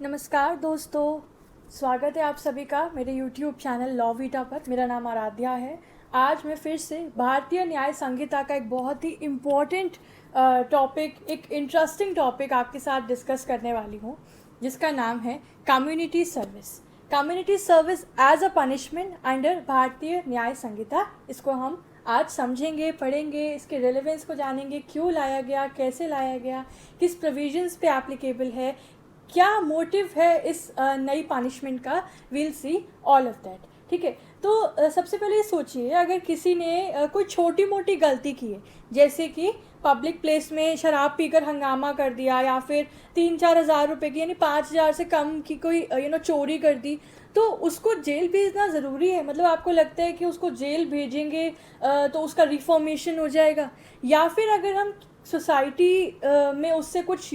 नमस्कार दोस्तों, स्वागत है आप सभी का मेरे YouTube चैनल लॉ वीटा पर। मेरा नाम आराध्या है। आज मैं फिर से भारतीय न्याय संहिता का एक बहुत ही इम्पोर्टेंट टॉपिक, एक इंटरेस्टिंग टॉपिक आपके साथ डिस्कस करने वाली हूँ, जिसका नाम है community service. Community service as a punishment under Bharatiya Nyaya संहिता। इसको हम आज समझेंगे, पढ़ेंगे, इसके रेलेवेंस को जानेंगे, क्यों लाया गया, कैसे लाया गया, किस प्रोविजंस पे एप्लीकेबल है, क्या मोटिव है इस नई पनिशमेंट का। Will see all of that. ठीक है, तो सबसे पहले ये सोचिए, अगर किसी ने कोई छोटी मोटी गलती की है, जैसे कि पब्लिक प्लेस में शराब पीकर हंगामा कर दिया, या फिर 3-4 हज़ार रुपये की यानी 5,000 से कम की कोई चोरी कर दी, तो उसको जेल भेजना ज़रूरी है? मतलब आपको लगता है कि उसको जेल भेजेंगे तो उसका रिफॉर्मेशन हो जाएगा? या फिर अगर हम सोसाइटी में उससे कुछ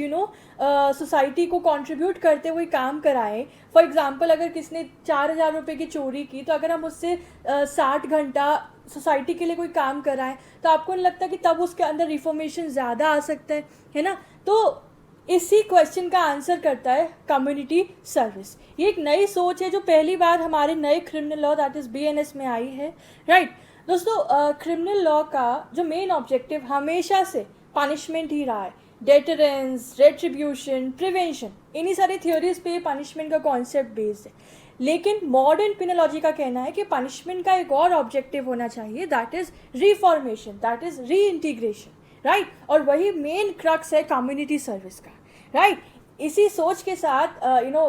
सोसाइटी को कंट्रीब्यूट करते हुए काम कराएं, फॉर एग्जांपल अगर किसने 4,000 रुपये की चोरी की, तो अगर हम उससे 60 घंटा सोसाइटी के लिए कोई काम कराएं, तो आपको नहीं लगता कि तब उसके अंदर रिफॉर्मेशन ज़्यादा आ सकता है ना? तो इसी क्वेश्चन का आंसर करता है कम्युनिटी सर्विस। ये एक नई सोच है जो पहली बार हमारे नए criminal law that is BNS में आई है। राइट दोस्तों, क्रिमिनल लॉ का जो मेन ऑब्जेक्टिव हमेशा से पनिशमेंट ही रहा है। डेटरेंस, रेट्रीब्यूशन, प्रिवेंशन, इन्हीं सारी थियोरीज पे पनिशमेंट का कॉन्सेप्ट बेस्ड है। लेकिन मॉडर्न पिनोलॉजी का कहना है कि पनिशमेंट का एक और ऑब्जेक्टिव होना चाहिए, that is reformation, that is reintegration. Right, और वही मेन क्रक्स है कम्युनिटी सर्विस का। राइट, इसी सोच के साथ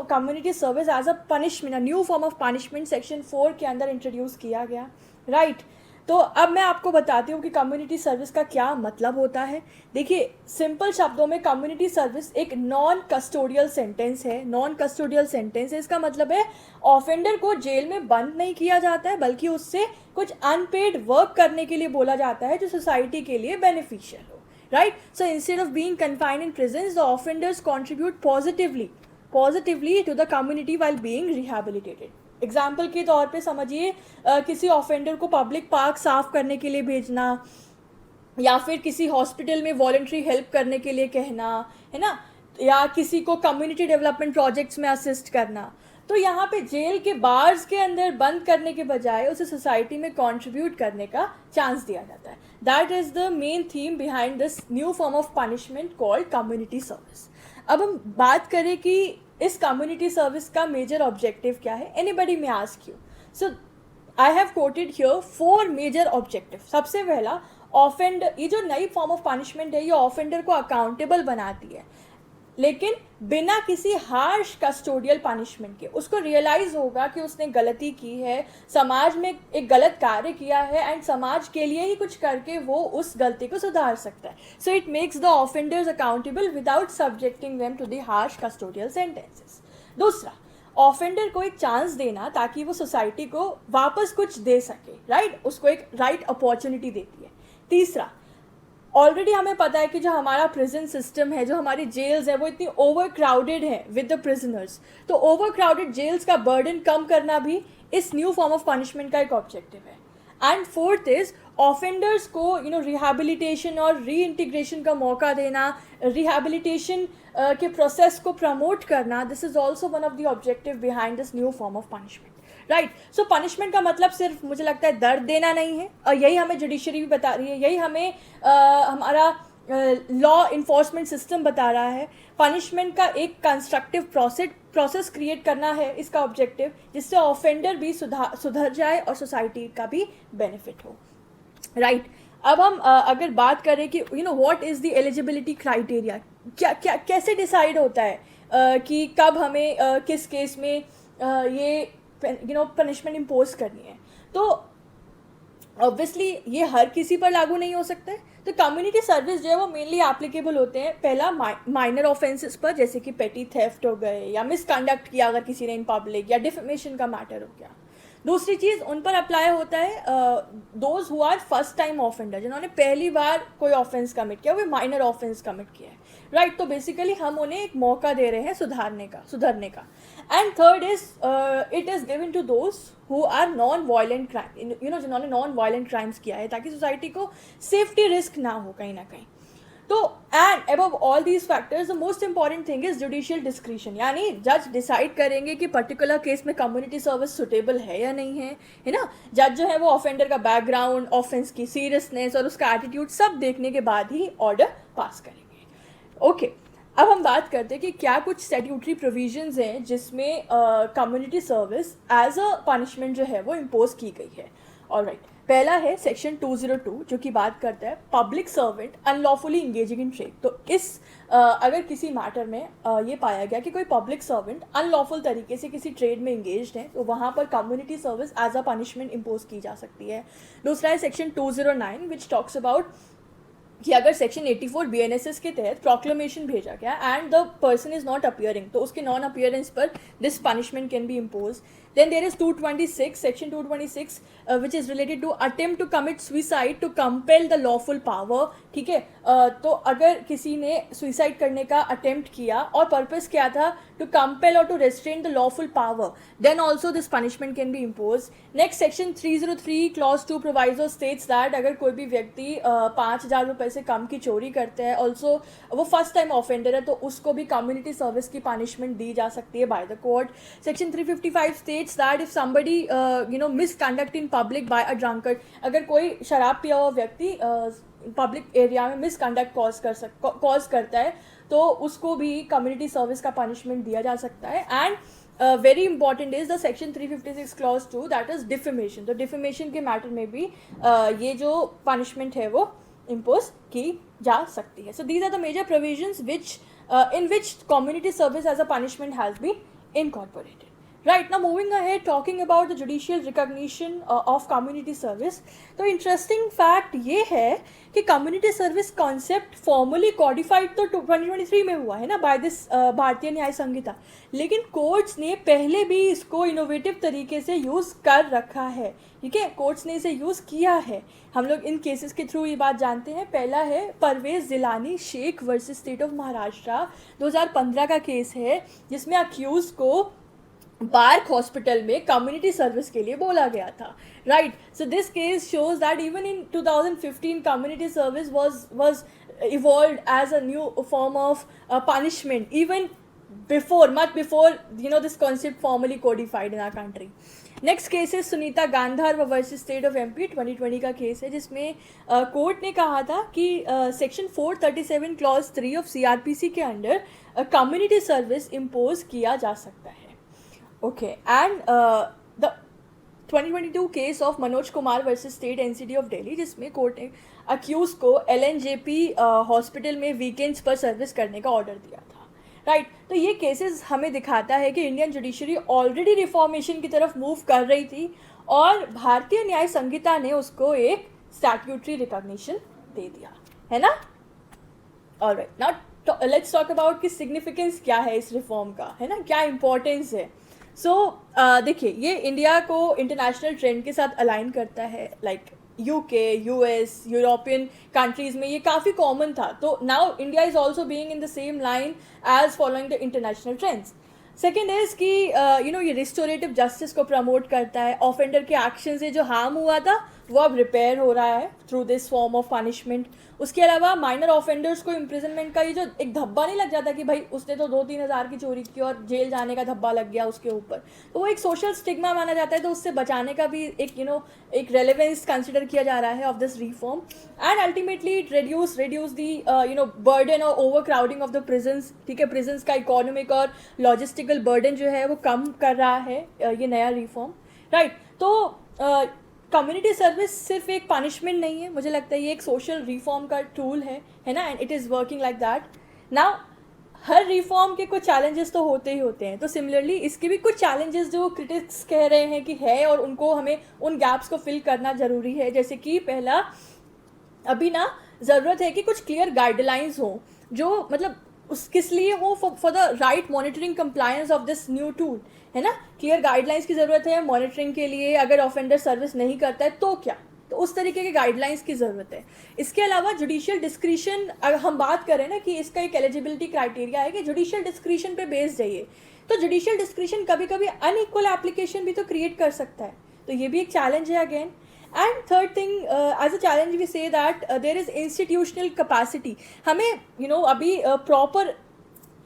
community service as a punishment, a new form of punishment section 4 के अंदर इंट्रोड्यूस किया गया। राइट, तो अब मैं आपको बताती हूँ कि कम्युनिटी सर्विस का क्या मतलब होता है। देखिए, सिंपल शब्दों में कम्युनिटी सर्विस एक नॉन कस्टोडियल सेंटेंस है। नॉन कस्टोडियल सेंटेंस है, इसका मतलब है ऑफेंडर को जेल में बंद नहीं किया जाता है, बल्कि उससे कुछ अनपेड वर्क करने के लिए बोला जाता है जो सोसाइटी के लिए बेनिफिशियल हो। Right, so instead of being confined in prison, the offenders contribute positively to the community while being rehabilitated. Example के तौर पे समझिए, किसी ऑफेंडर को पब्लिक पार्क साफ करने के लिए भेजना, या फिर किसी हॉस्पिटल में वॉलंटरी हेल्प करने के लिए कहना, है ना, या किसी को कम्युनिटी डेवलपमेंट प्रोजेक्ट्स में असिस्ट करना। तो यहाँ पे जेल के बार्स के अंदर बंद करने के बजाय उसे सोसाइटी में कंट्रीब्यूट करने का चांस दिया जाता है। That is the main theme behind this new form of punishment called community service. अब हम बात करें कि इस कम्युनिटी सर्विस का मेजर ऑब्जेक्टिव क्या है। Anybody may ask you, so I have quoted here 4 major objective. सबसे पहला, ऑफेंडर, ये जो नई फॉर्म ऑफ पनिशमेंट है, ये ऑफेंडर को अकाउंटेबल बनाती है, लेकिन बिना किसी हार्श कस्टोडियल पनिशमेंट के। उसको रियलाइज होगा कि उसने गलती की है, समाज में एक गलत कार्य किया है, एंड समाज के लिए ही कुछ करके वो उस गलती को सुधार सकता है। So it makes the offenders accountable without subjecting them to the harsh custodial sentences. दूसरा, ऑफेंडर को एक चांस देना ताकि वो सोसाइटी को वापस कुछ दे सके। राइट, उसको एक राइट अपॉर्चुनिटी देती है। तीसरा, ऑलरेडी हमें पता है कि जो हमारा प्रिजन सिस्टम है, जो हमारी जेल्स है, वो इतनी ओवर क्राउडेड है विद द प्रिजनर्स। तो ओवर क्राउडेड जेल्स का बर्डन कम करना भी इस न्यू फॉर्म ऑफ पनिशमेंट का एक ऑब्जेक्टिव है। एंड फोर्थ इज, ऑफेंडर्स को रिहेबिलिटेशन और री इंटीग्रेशन का मौका देना, रिहेबिलिटेशन के प्रोसेस को प्रमोट करना। This is also one of the objective behind this new form of punishment. Right, so punishment का मतलब सिर्फ मुझे लगता है दर्द देना नहीं है, और यही हमें जुडिशरी भी बता रही है, यही हमें हमारा लॉ इन्फोर्समेंट सिस्टम बता रहा है। पनिशमेंट का एक कंस्ट्रक्टिव प्रोसेस क्रिएट करना है इसका ऑब्जेक्टिव, जिससे ऑफेंडर भी सुधर जाए और सोसाइटी का भी बेनिफिट हो। राइट, अब हम अगर बात करें कि what is the eligibility criteria, क्या क्या कैसे डिसाइड होता है कि कब हमें किस केस में ये पनिशमेंट इम्पोज करनी है। तो ऑब्वियसली ये हर किसी पर लागू नहीं हो सकता है। तो कम्युनिटी सर्विस जो है वो मेनली एप्लीकेबल होते हैं, पहला माइनर ऑफेंसेस पर, जैसे कि पेटी थेफ्ट हो गए, या मिसकंडक्ट किया अगर किसी ने इन पब्लिक, या डिफेमेशन का मैटर हो गया। दूसरी चीज़ उन पर अप्लाई होता है those who are first time offender, जिन्होंने पहली बार कोई ऑफेंस कमिट किया, वो माइनर ऑफेंस कमिट किया है। राइट, तो बेसिकली हम उन्हें एक मौका दे रहे हैं सुधरने का। And third is, it is given to those who are non violent crime, जिन्होंने नॉन वायलेंट क्राइम्स किया है, ताकि सोसाइटी को सेफ्टी रिस्क ना हो कहीं ना कहीं। तो and above all these factors the most important thing is judicial discretion, यानी जज डिसाइड करेंगे कि पर्टिकुलर केस में कम्युनिटी सर्विस सुटेबल है या नहीं है ना. जज जो है वो ऑफेंडर का बैकग्राउंड, ऑफेंस की सीरियसनेस और उसका एटीट्यूड सब देखने के बाद ही ऑर्डर पास करेंगे. ओके, अब हम बात करते हैं कि क्या कुछ स्टैट्यूटरी प्रोविजंस हैं जिसमें community service as a punishment जो है वो इम्पोज की गई है. ऑलराइट, पहला है सेक्शन 202 जो कि बात करता है public servant unlawfully engaging in trade. तो इस अगर किसी मैटर में ये पाया गया कि कोई पब्लिक सर्वेंट अनलॉफुल तरीके से किसी ट्रेड में इंगेज्ड है तो वहाँ पर community service as a punishment impose की जा सकती है. दूसरा है सेक्शन 209 विच टॉक्स अबाउट कि अगर सेक्शन 84 BNSS के तहत प्रोक्लेमेशन भेजा गया and the person is not appearing तो उसके नॉन अपियरेंस पर this punishment can be impose. Then there is 226, section 226 which is related to attempt to commit suicide to compel the lawful power. ठीक है, तो अगर किसी ने सुइसाइड करने का अटेम्प्ट किया और पर्पस क्या था, to compel or to restrain the lawful power, then also this punishment can be impose. Next section 303 clause 2 proviso states that अगर कोई भी व्यक्ति 5,000 रुपये से कम की चोरी करते हैं, ऑल्सो वो फर्स्ट टाइम ऑफेंडर है, तो उसको भी कम्युनिटी सर्विस की पनिशमेंट दी जा सकती है by the court. Section 355 states that if somebody misconduct in public by a drunkard, अगर कोई शराब पिया हुआ व्यक्ति पब्लिक एरिया में मिसकंडक्ट कॉज करता है तो उसको भी कम्युनिटी सर्विस का पनिशमेंट दिया जा सकता है. And very important is the section 356 clause 2 that is defamation. तो डिफेमेशन के मैटर में भी ये जो पनिशमेंट है वो इम्पोज की जा सकती है. So these are the major provisions which in which community service as a punishment has been incorporated. Right, now moving ahead, talking about the judicial recognition of community service. तो interesting fact ये है कि community service concept formally codified तो 2023 में हुआ है ना by this भारतीय न्याय संहिता, लेकिन कोर्ट्स ने पहले भी इसको इनोवेटिव तरीके से यूज़ कर रखा है. ठीक है, कोर्ट्स ने इसे यूज़ किया है. हम लोग इन केसेस के थ्रू ये बात जानते हैं. पहला है Parvez Jilani Shaikh versus state of Maharashtra, 2015 का केस है जिसमें अक्यूज को बार्क हॉस्पिटल में कम्युनिटी सर्विस के लिए बोला गया था. Right, so this case shows that even in 2015 community service was evolved as a new form of punishment even before, much before this concept formally codified in our country. Next case है Sunita Gandhar versus state of MP, 2020 का case है जिसमें court ने कहा था कि section 437 clause 3 of CRPC के under community service impose किया जा सकता है. Okay, and the 2022 case of Manoj Kumar versus state NCT of Delhi जिसमें कोर्ट ने अक्यूज को LNJP हॉस्पिटल में वीकेंड्स पर सर्विस करने का ऑर्डर दिया था. राइट, तो ये केसेस हमें दिखाता है कि इंडियन जुडिशरी ऑलरेडी रिफॉर्मेशन की तरफ मूव कर रही थी और भारतीय न्याय संहिता ने उसको एक स्टैट्यूटरी रिकॉग्निशन दे दिया है ना. Alright, now let's talk about कि सिग्निफिकेंस क्या है इस रिफॉर्म का, है ना, क्या इंपॉर्टेंस है. सो देखिए, ये इंडिया को इंटरनेशनल ट्रेंड के साथ अलाइन करता है. Like UK, US, European countries में ये काफ़ी कॉमन था. तो now India is also being in the same line as following the international trends. Second is कि ये रिस्टोरेटिव जस्टिस को प्रमोट करता है. ऑफेंडर के एक्शन से जो हार्म हुआ था वो अब रिपेयर हो रहा है through this form of punishment. उसके अलावा माइनर ऑफेंडर्स को इम्प्रिजनमेंट का ये जो एक धब्बा नहीं लग जाता कि भाई उसने तो 2-3 हज़ार की चोरी की और जेल जाने का धब्बा लग गया उसके ऊपर, तो वो एक सोशल स्टिग्मा माना जाता है. तो उससे बचाने का भी एक एक रेलेवेंस कंसिडर किया जा रहा है of this reform. And ultimately it reduce the burden और overcrowding of the prisons. ठीक है, प्रिजन्स का इकोनॉमिक और लॉजिस्टिकल बर्डन जो है वो कम कर रहा है ये नया रिफॉर्म. राइट, तो कम्युनिटी सर्विस सिर्फ एक पनिशमेंट नहीं है, मुझे लगता है ये एक सोशल रिफॉर्म का टूल है ना, and it is working like that. Now her reform के कुछ चैलेंजेस तो होते ही होते हैं, तो सिमिलरली इसके भी कुछ चैलेंजेस जो क्रिटिक्स कह रहे हैं कि है और उनको हमें उन गैप्स को फिल करना ज़रूरी है. जैसे कि पहला, अभी ना ज़रूरत है कि कुछ क्लियर गाइडलाइंस हो जो मतलब उस किस लिए हो, for the right monitoring compliance of this new tool, है ना. क्लियर गाइडलाइंस की ज़रूरत है मॉनिटरिंग के लिए. अगर ऑफेंडर सर्विस नहीं करता है तो क्या, तो उस तरीके के गाइडलाइंस की ज़रूरत है. इसके अलावा जुडिशियल डिस्क्रिशन, अगर हम बात करें ना कि इसका एक एलिजिबिलिटी क्राइटेरिया है कि जुडिशियल डिस्क्रिशन पे बेस्ड है ये, तो जुडिशियल डिस्क्रिशन कभी कभी अनइक्वल एप्लीकेशन भी तो क्रिएट कर सकता है, तो ये भी एक चैलेंज है again. And third thing, as a challenge we say that there is institutional capacity. हमें अभी प्रॉपर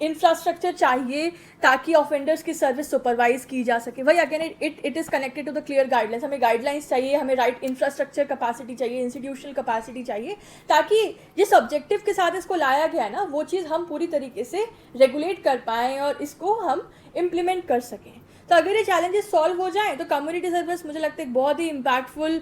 इंफ्रास्ट्रक्चर चाहिए ताकि ऑफेंडर्स की सर्विस सुपरवाइज की जा सके. वही again it is connected to the clear guidelines. हमें गाइडलाइंस चाहिए, हमें राइट इंफ्रास्ट्रक्चर कैपेसिटी चाहिए, इंस्टीट्यूशनल कैपेसिटी चाहिए, ताकि जिस ऑब्जेक्टिव के साथ इसको लाया गया है ना, वो चीज़ हम पूरी तरीके से रेगुलेट कर पाएँ और इसको हम इम्प्लीमेंट कर सकें. तो अगर ये चैलेंजेस सॉल्व हो जाएं तो कम्युनिटी सर्विस मुझे लगता है एक बहुत ही इम्पैक्टफुल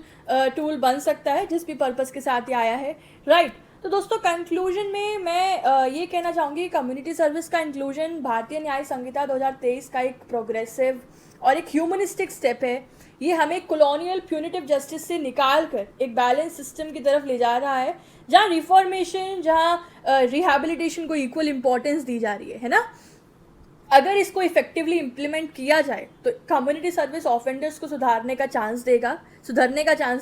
टूल बन सकता है जिस भी पर्पज़ के साथ ये आया है, राइट. तो दोस्तों कंक्लूजन में मैं ये कहना चाहूँगी, कम्युनिटी सर्विस का इंक्लूजन भारतीय न्याय संहिता 2023 का एक प्रोग्रेसिव और एक ह्यूमनिस्टिक स्टेप है. ये हमें कॉलोनियल प्यूनिटिव जस्टिस से निकाल कर एक बैलेंस सिस्टम की तरफ ले जा रहा है, जहाँ रिफॉर्मेशन, जहाँ रिहैबिलिटेशन को इक्वल इम्पोर्टेंस दी जा रही है ना. अगर इसको इफेक्टिवली इम्प्लीमेंट किया जाए तो कम्युनिटी सर्विस ऑफेंडर्स को सुधरने का चांस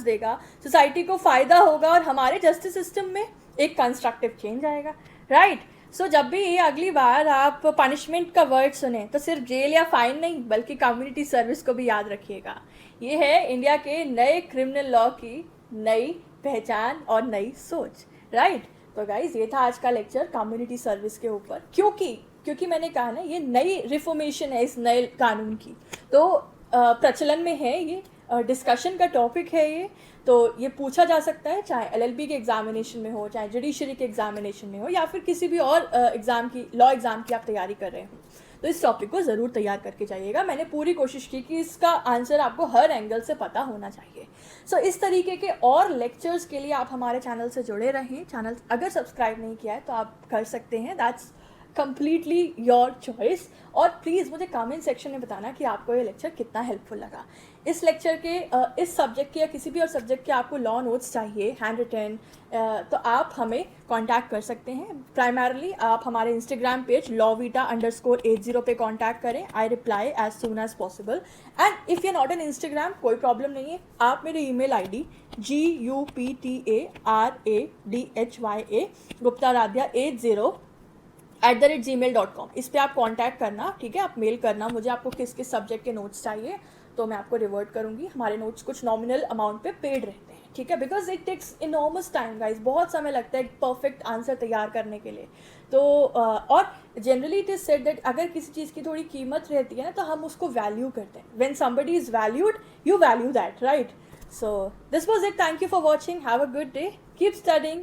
देगा, सोसाइटी को फ़ायदा होगा और हमारे जस्टिस सिस्टम में एक कंस्ट्रक्टिव चेंज आएगा, राइट. सो जब भी ये अगली बार आप पनिशमेंट का वर्ड सुने तो सिर्फ जेल या फाइन नहीं बल्कि कम्युनिटी सर्विस को भी याद रखिएगा. ये है इंडिया के नए क्रिमिनल लॉ की नई पहचान और नई सोच, राइट. तो गाइज ये था आज का लेक्चर कम्युनिटी सर्विस के ऊपर. क्योंकि मैंने कहा ना, ये नई रिफॉर्मेशन है इस नए कानून की, तो प्रचलन में है, ये डिस्कशन का टॉपिक है ये. तो ये पूछा जा सकता है चाहे एलएलबी के एग्जामिनेशन में हो, चाहे जुडिशरी के एग्जामिनेशन में हो, या फिर किसी भी और एग्ज़ाम की, लॉ एग्ज़ाम की आप तैयारी कर रहे हो, तो इस टॉपिक को ज़रूर तैयार करके जाइएगा. मैंने पूरी कोशिश की कि इसका आंसर आपको हर एंगल से पता होना चाहिए. सो इस तरीके के और लेक्चर्स के लिए आप हमारे चैनल से जुड़े रहें. चैनल अगर सब्सक्राइब नहीं किया है तो आप कर सकते हैं, दैट्स कंप्लीटली योर चॉइस. और प्लीज़ मुझे कमेंट सेक्शन में बताना कि आपको ये लेक्चर कितना हेल्पफुल लगा. इस लेक्चर के इस सब्जेक्ट के या किसी भी और सब्जेक्ट के आपको लॉ नोट्स चाहिए हैंड रिटन, तो आप हमें कांटेक्ट कर सकते हैं. प्राइमरली आप हमारे इंस्टाग्राम पेज lawvita_80 पे कांटेक्ट करें. I reply as soon as possible. And if you not in Instagram, कोई प्रॉब्लम नहीं है, आप मेरे ईमेल आईडी GUPTARADHYA guptaradhya80@gmail.com, इस पर आप कांटेक्ट करना, ठीक है. आप मेल करना मुझे, आपको किस किस सब्जेक्ट के नोट्स चाहिए, तो मैं आपको रिवर्ट करूँगी. हमारे नोट्स कुछ नॉमिनल अमाउंट पे पेड रहते हैं, ठीक है, because it takes enormous time guys. बहुत समय लगता है एक परफेक्ट आंसर तैयार करने के लिए. तो और generally it is said that अगर किसी चीज़ की थोड़ी कीमत रहती है ना तो हम उसको वैल्यू करते हैं. When somebody is valued you value that, right. So this was it. Thank you for watching. Have a good day. Keep studying.